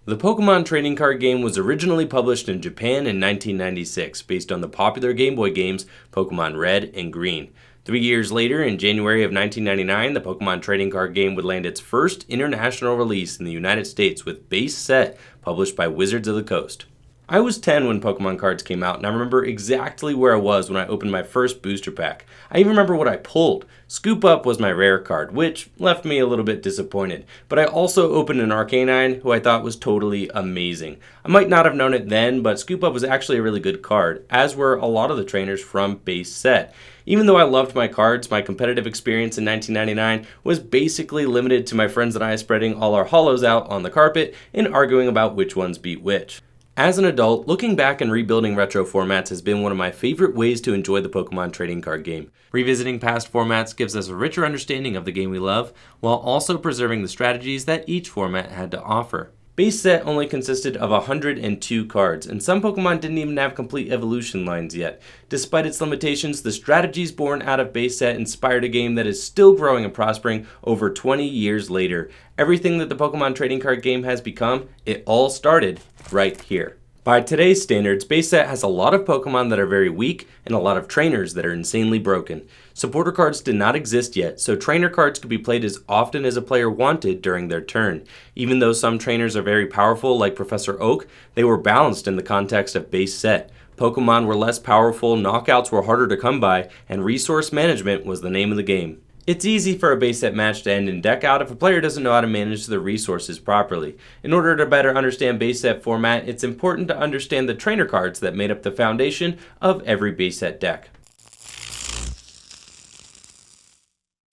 The Pokemon trading card game was originally published in Japan in 1996 based on the popular Game Boy games Pokemon Red and Green. 3 years later, in January of 1999, the Pokemon trading card game would land its first international release in the United States with Base Set, published by Wizards of the Coast. I was 10 when Pokemon cards came out, and I remember exactly where I was when I opened my first booster pack. I even remember what I pulled. Scoop Up was my rare card, which left me a little bit disappointed. But I also opened an Arcanine, who I thought was totally amazing. I might not have known it then, but Scoop Up was actually a really good card, as were a lot of the trainers from Base Set. Even though I loved my cards, my competitive experience in 1999 was basically limited to my friends and I spreading all our holos out on the carpet and arguing about which ones beat which. As an adult, looking back and rebuilding retro formats has been one of my favorite ways to enjoy the Pokemon trading card game. Revisiting past formats gives us a richer understanding of the game we love, while also preserving the strategies that each format had to offer. Base Set only consisted of 102 cards, and some Pokemon didn't even have complete evolution lines yet. Despite its limitations, the strategies born out of Base Set inspired a game that is still growing and prospering over 20 years later. Everything that the Pokemon trading card game has become, it all started right here. By today's standards, Base Set has a lot of Pokemon that are very weak and a lot of trainers that are insanely broken. Supporter cards did not exist yet, so trainer cards could be played as often as a player wanted during their turn. Even though some trainers are very powerful, like Professor Oak, they were balanced in the context of Base Set. Pokemon were less powerful, knockouts were harder to come by, and resource management was the name of the game. It's easy for a Base Set match to end in deck out if a player doesn't know how to manage the resources properly. In order to better understand Base Set format, it's important to understand the trainer cards that made up the foundation of every Base Set deck.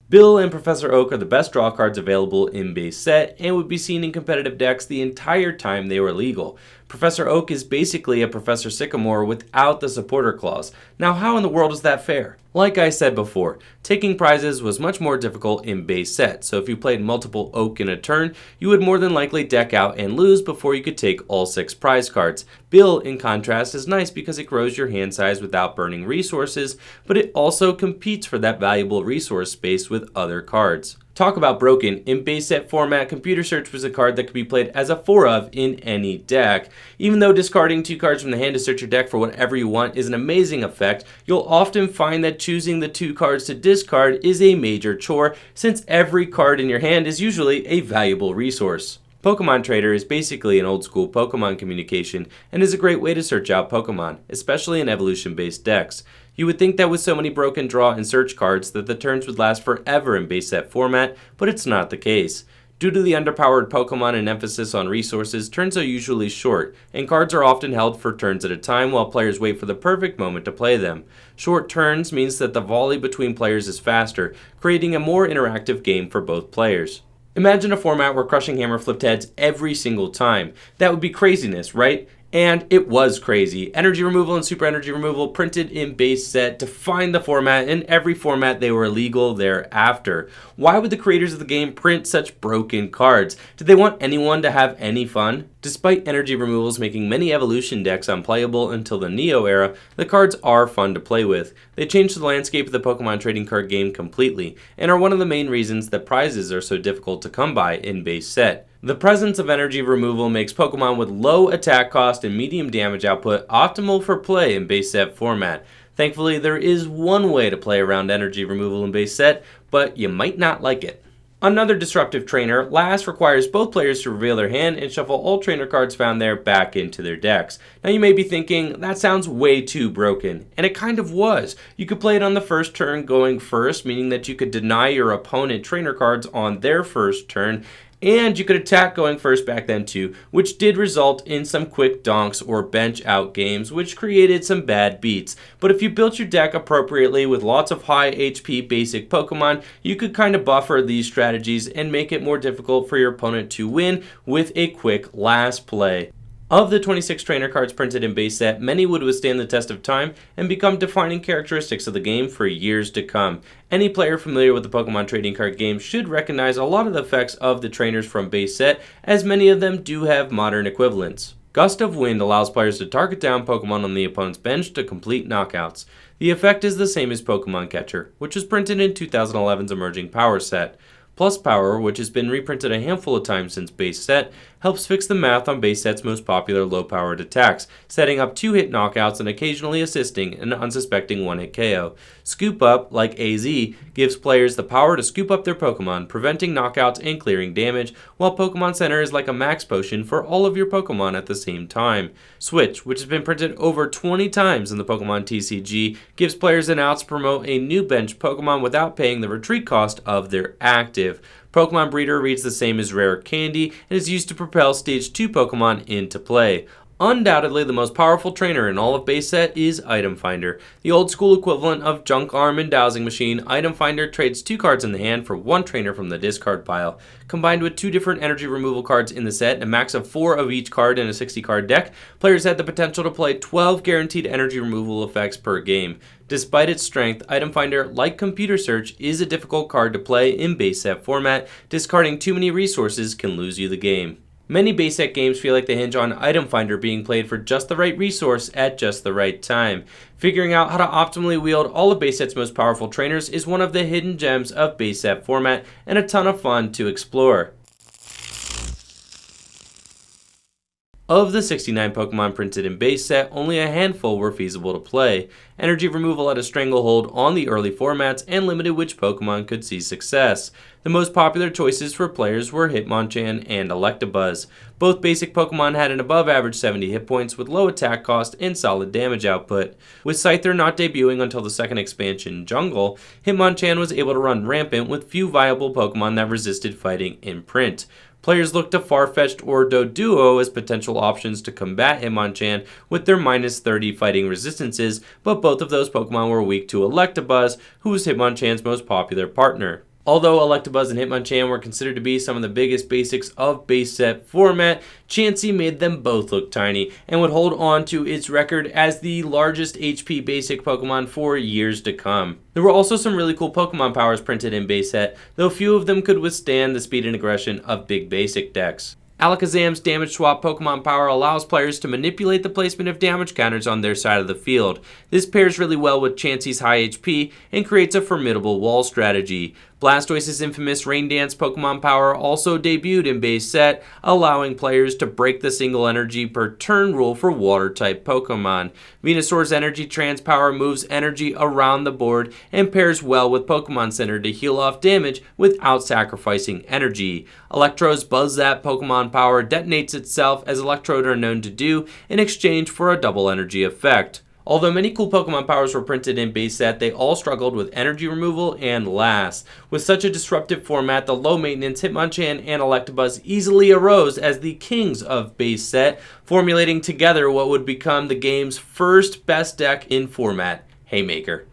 Bill and Professor Oak are the best draw cards available in Base Set and would be seen in competitive decks the entire time they were legal. Professor Oak is basically a Professor Sycamore without the supporter clause. Now, how in the world is that fair? Like I said before, taking prizes was much more difficult in Base Set, so if you played multiple Oak in a turn, you would more than likely deck out and lose before you could take all 6 prize cards. Bill, in contrast, is nice because it grows your hand size without burning resources, but it also competes for that valuable resource space with other cards. Talk about broken. In Base Set format, Computer Search was a card that could be played as a 4 of in any deck. Even though discarding 2 cards from the hand to search your deck for whatever you want is an amazing effect, you'll often find that choosing the 2 cards to discard is a major chore, since every card in your hand is usually a valuable resource. Pokemon Trader is basically an old school Pokemon communication and is a great way to search out Pokemon, especially in evolution-based decks. You would think that with so many broken draw and search cards that the turns would last forever in Base Set format, but it's not the case. Due to the underpowered Pokemon and emphasis on resources, turns are usually short, and cards are often held for turns at a time while players wait for the perfect moment to play them. Short turns means that the volley between players is faster, creating a more interactive game for both players. Imagine a format where Crushing Hammer flipped heads every single time. That would be craziness, right? And it was crazy. Energy removal and super energy removal printed in Base Set defined the format, and every format they were illegal thereafter. Why would the creators of the game print such broken cards? Did they want anyone to have any fun? Despite energy removals making many evolution decks unplayable until the Neo era, the cards are fun to play with. They changed the landscape of the Pokemon trading card game completely, and are one of the main reasons that prizes are so difficult to come by in Base Set. The presence of energy removal makes Pokemon with low attack cost and medium damage output optimal for play in Base Set format. Thankfully, there is one way to play around energy removal in Base Set, but you might not like it. Another disruptive trainer, Last, requires both players to reveal their hand and shuffle all trainer cards found there back into their decks. Now you may be thinking, that sounds way too broken, and it kind of was. You could play it on the first turn going first, meaning that you could deny your opponent trainer cards on their first turn, and you could attack going first back then too, which did result in some quick donks or bench out games, which created some bad beats. But if you built your deck appropriately with lots of high HP basic Pokemon, you could kind of buffer these strategies and make it more difficult for your opponent to win with a quick last play. Of the 26 trainer cards printed in Base Set, many would withstand the test of time and become defining characteristics of the game for years to come. Any player familiar with the Pokemon trading card game should recognize a lot of the effects of the trainers from Base Set, as many of them do have modern equivalents. Gust of Wind allows players to target down Pokemon on the opponent's bench to complete knockouts. The effect is the same as Pokemon Catcher, which was printed in 2011's Emerging Power set. Plus Power, which has been reprinted a handful of times since Base Set, helps fix the math on base set's most popular low-powered attacks, setting up 2-hit knockouts and occasionally assisting an unsuspecting 1-hit KO. Scoop Up, like AZ, gives players the power to scoop up their Pokemon, preventing knockouts and clearing damage, while Pokemon Center is like a max potion for all of your Pokemon at the same time. Switch, which has been printed over 20 times in the Pokemon TCG, gives players an out to promote a new bench Pokemon without paying the retreat cost of their active. Pokemon Breeder reads the same as Rare Candy and is used to propel Stage 2 Pokemon into play. Undoubtedly, the most powerful trainer in all of base set is Item Finder. The old school equivalent of Junk Arm and Dowsing Machine, Item Finder trades 2 cards in the hand for 1 trainer from the discard pile. Combined with 2 different energy removal cards in the set and a max of 4 of each card in a 60-card deck, players had the potential to play 12 guaranteed energy removal effects per game. Despite its strength, Item Finder, like Computer Search, is a difficult card to play in base set format. Discarding too many resources can lose you the game. Many base set games feel like they hinge on Item Finder being played for just the right resource at just the right time. Figuring out how to optimally wield all of base set's most powerful trainers is one of the hidden gems of base set format and a ton of fun to explore. Of the 69 Pokemon printed in base set, only a handful were feasible to play. Energy removal had a stranglehold on the early formats and limited which Pokemon could see success. The most popular choices for players were Hitmonchan and Electabuzz. Both basic Pokemon had an above average 70 hit points with low attack cost and solid damage output. With Scyther not debuting until the second expansion, Jungle, Hitmonchan was able to run rampant with few viable Pokemon that resisted fighting in print. Players looked to Farfetch'd or Doduo as potential options to combat Hitmonchan with their minus 30 fighting resistances, but both of those Pokemon were weak to Electabuzz, who was Hitmonchan's most popular partner. Although Electabuzz and Hitmonchan were considered to be some of the biggest basics of base set format, Chansey made them both look tiny and would hold on to its record as the largest HP basic Pokemon for years to come. There were also some really cool Pokemon powers printed in base set, though few of them could withstand the speed and aggression of big basic decks. Alakazam's Damage Swap Pokemon power allows players to manipulate the placement of damage counters on their side of the field. This pairs really well with Chansey's high HP and creates a formidable wall strategy. Blastoise's infamous Rain Dance Pokemon power also debuted in base set, allowing players to break the single energy per turn rule for water-type Pokemon. Venusaur's Energy Trance power moves energy around the board and pairs well with Pokemon Center to heal off damage without sacrificing energy. Electro's Buzz Zap Pokemon power detonates itself, as Electrode are known to do, in exchange for a double energy effect. Although many cool Pokemon powers were printed in base set, they all struggled with energy removal and last. With such a disruptive format, the low maintenance Hitmonchan and Electabuzz easily arose as the kings of base set, formulating together what would become the game's first best deck in format, Haymaker.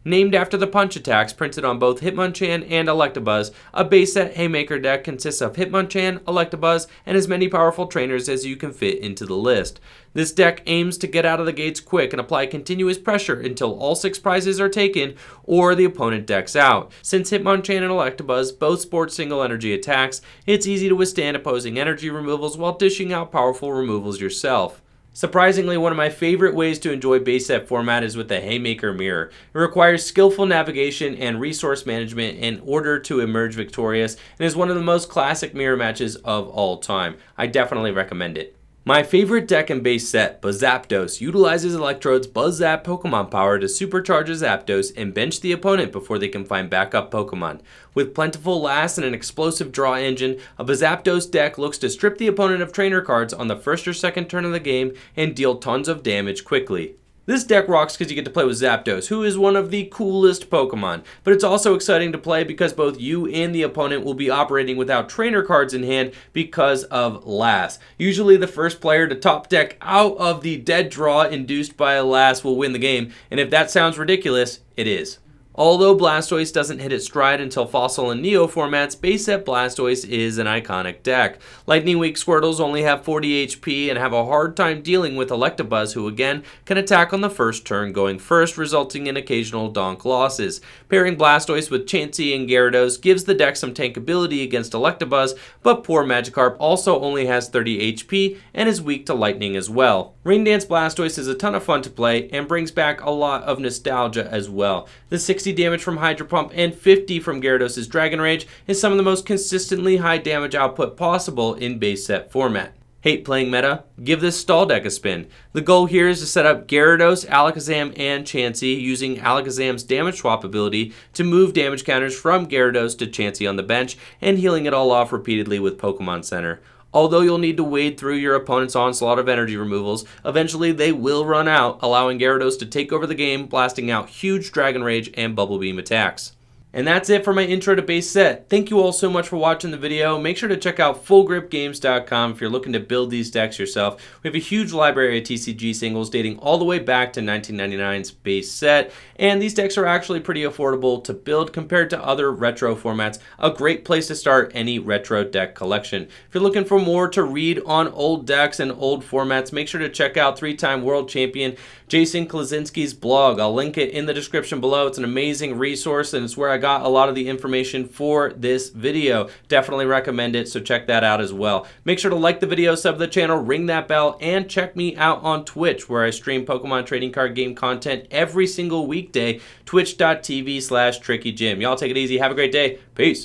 Named after the punch attacks printed on both Hitmonchan and Electabuzz, a base set Haymaker deck consists of Hitmonchan, Electabuzz, and as many powerful trainers as you can fit into the list. This deck aims to get out of the gates quick and apply continuous pressure until all 6 prizes are taken or the opponent decks out. Since Hitmonchan and Electabuzz both sport single energy attacks, it's easy to withstand opposing energy removals while dishing out powerful removals yourself. Surprisingly, one of my favorite ways to enjoy base set format is with the Haymaker Mirror. It requires skillful navigation and resource management in order to emerge victorious, and is one of the most classic mirror matches of all time. I definitely recommend it. My favorite deck in base set, Zapdos, utilizes Electrode's Buzz Zap Pokemon power to supercharge a Zapdos and bench the opponent before they can find backup Pokemon. With plentiful last and an explosive draw engine, a Zapdos deck looks to strip the opponent of trainer cards on the first or second turn of the game and deal tons of damage quickly. This deck rocks because you get to play with Zapdos, who is one of the coolest Pokemon, but it's also exciting to play because both you and the opponent will be operating without trainer cards in hand because of last. Usually the first player to top deck out of the dead draw induced by a last will win the game, and if that sounds ridiculous, it is. Although Blastoise doesn't hit its stride until Fossil and Neo formats, base set Blastoise is an iconic deck. Lightning Weak Squirtles only have 40 HP and have a hard time dealing with Electabuzz, who again can attack on the first turn going first, resulting in occasional donk losses. Pairing Blastoise with Chansey and Gyarados gives the deck some tankability against Electabuzz, but poor Magikarp also only has 30 HP and is weak to Lightning as well. Rain Dance Blastoise is a ton of fun to play and brings back a lot of nostalgia as well. The 60 damage from Hydro Pump and 50 from Gyarados' Dragon Rage is some of the most consistently high damage output possible in base set format. Hate playing meta? Give this stall deck a spin. The goal here is to set up Gyarados, Alakazam, and Chansey using Alakazam's damage swap ability to move damage counters from Gyarados to Chansey on the bench and healing it all off repeatedly with Pokemon Center. Although you'll need to wade through your opponent's onslaught of energy removals, eventually they will run out, allowing Gyarados to take over the game, blasting out huge Dragon Rage and Bubble Beam attacks. And that's it for my intro to base set. Thank you all so much for watching the video. Make sure to check out fullgripgames.com if you're looking to build these decks yourself. We have a huge library of TCG singles dating all the way back to 1999's base set, and these decks are actually pretty affordable to build compared to other retro formats. A great place to start any retro deck collection. If you're looking for more to read on old decks and old formats, make sure to check out three-time world champion Jason Klaczynski's blog. I'll link it in the description below. It's an amazing resource, and it's where I got a lot of the information for this video. Definitely recommend it, so check that out as well. Make sure to like the video, sub to the channel, ring that bell, and check me out on Twitch, where I stream Pokemon trading card game content every single weekday, twitch.tv/TrickyJim. Y'all take it easy. Have a great day. Peace.